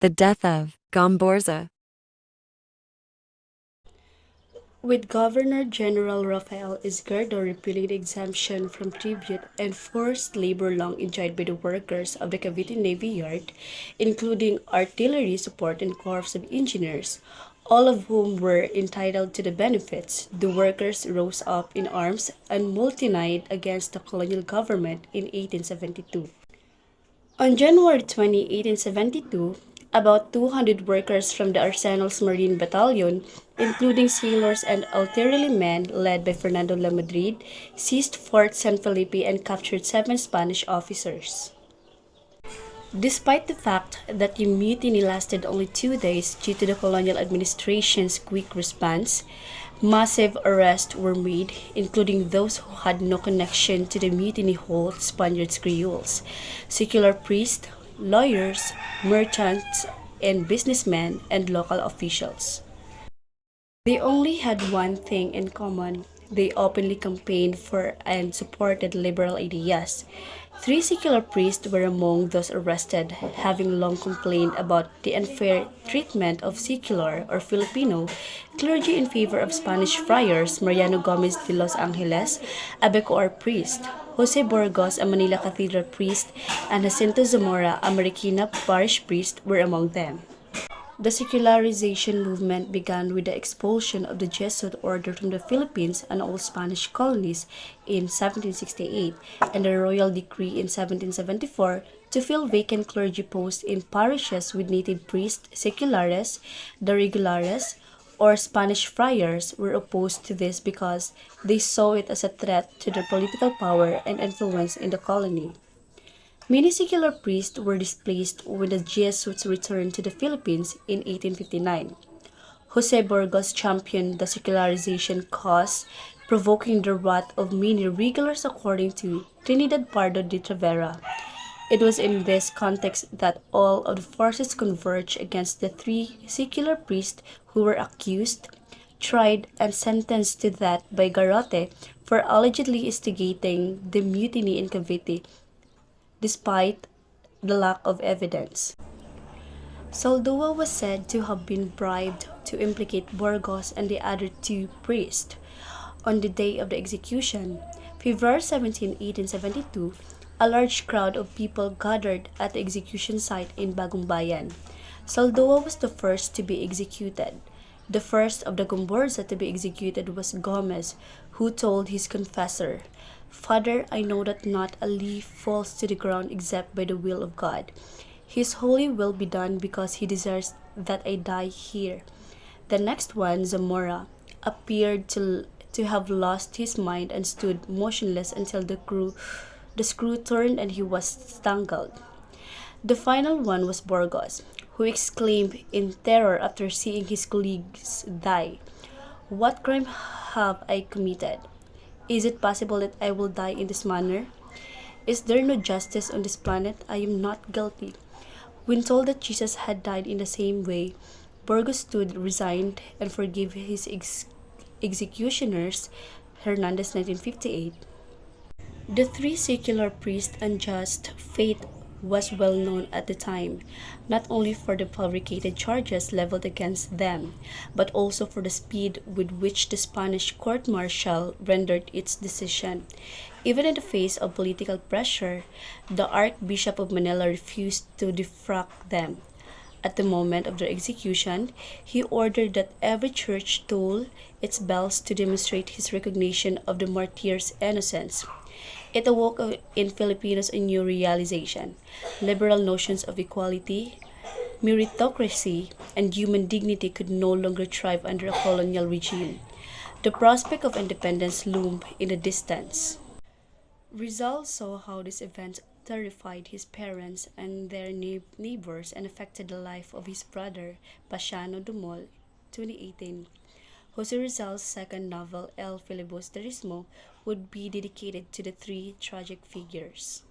The death of GomBurZa. With Governor General Rafael Izquierdo repealing exemption from tribute and forced labor long enjoyed by the workers of the Cavite Navy Yard, including artillery support and corps of engineers, all of whom were entitled to the benefits, the workers rose up in arms and mutinied against the colonial government in 1872. On January 20, 1872, about 200 workers from the Arsenal's Marine Battalion, including sailors and artillerymen led by Fernando Lamadrid, seized Fort San Felipe and captured 7 Spanish officers. Despite the fact that the mutiny lasted only 2 days due to the colonial administration's quick response, massive arrests were made, including those who had no connection to the mutiny hold Spaniards Creoles, secular priests, lawyers, merchants, and businessmen and local officials. They only had one thing in common. They openly campaigned for and supported liberal ideas. 3 secular priests were among those arrested, having long complained about the unfair treatment of secular or Filipino clergy in favor of Spanish friars Mariano Gomez de Los Angeles, a Bacoor priest, Jose Burgos, a Manila Cathedral priest, and Jacinto Zamora, a Marikina parish priest, were among them. The secularization movement began with the expulsion of the Jesuit order from the Philippines and all Spanish colonies in 1768 and the royal decree in 1774 to fill vacant clergy posts in parishes with native priests, seculares, the regulares, or Spanish friars were opposed to this because they saw it as a threat to their political power and influence in the colony. Many secular priests were displaced when the Jesuits returned to the Philippines in 1859. Jose Burgos championed the secularization cause, provoking the wrath of many regulars according to Trinidad Pardo de Tavera. It was in this context that all of the forces converged against the 3 secular priests who were accused, tried, and sentenced to death by Garrote for allegedly instigating the mutiny in Cavite despite the lack of evidence. Saldua was said to have been bribed to implicate Burgos and the other 2 priests. On the day of the execution, February 17, 1872, a large crowd of people gathered at the execution site in Bagong Bayan. Saldua was the first to be executed. The first of the GomBurZa to be executed was Gomez, who told his confessor, "Father, I know that not a leaf falls to the ground except by the will of God. His holy will be done because he desires that I die here." The next one, Zamora, appeared to have lost his mind and stood motionless until the screw turned and he was strangled. The final one was Burgos, who exclaimed in terror after seeing his colleagues die, "What crime have I committed? Is it possible that I will die in this manner? Is there no justice on this planet? I am not guilty." When told that Jesus had died in the same way, Burgos stood resigned and forgave his executioners. Hernandez, 1958. The 3 secular priests' unjust fate was well known at the time, not only for the fabricated charges leveled against them, but also for the speed with which the Spanish court martial rendered its decision. Even in the face of political pressure, the Archbishop of Manila refused to defrock them. At the moment of their execution, he ordered that every church toll its bells to demonstrate his recognition of the martyrs' innocence. It awoke in Filipinos a new realization. Liberal notions of equality, meritocracy, and human dignity could no longer thrive under a colonial regime. The prospect of independence loomed in the distance. Rizal saw how this event terrified his parents and their neighbors and affected the life of his brother, Pasiano Dumol, 2018. Jose Rizal's second novel, El Filibusterismo, would be dedicated to the 3 tragic figures.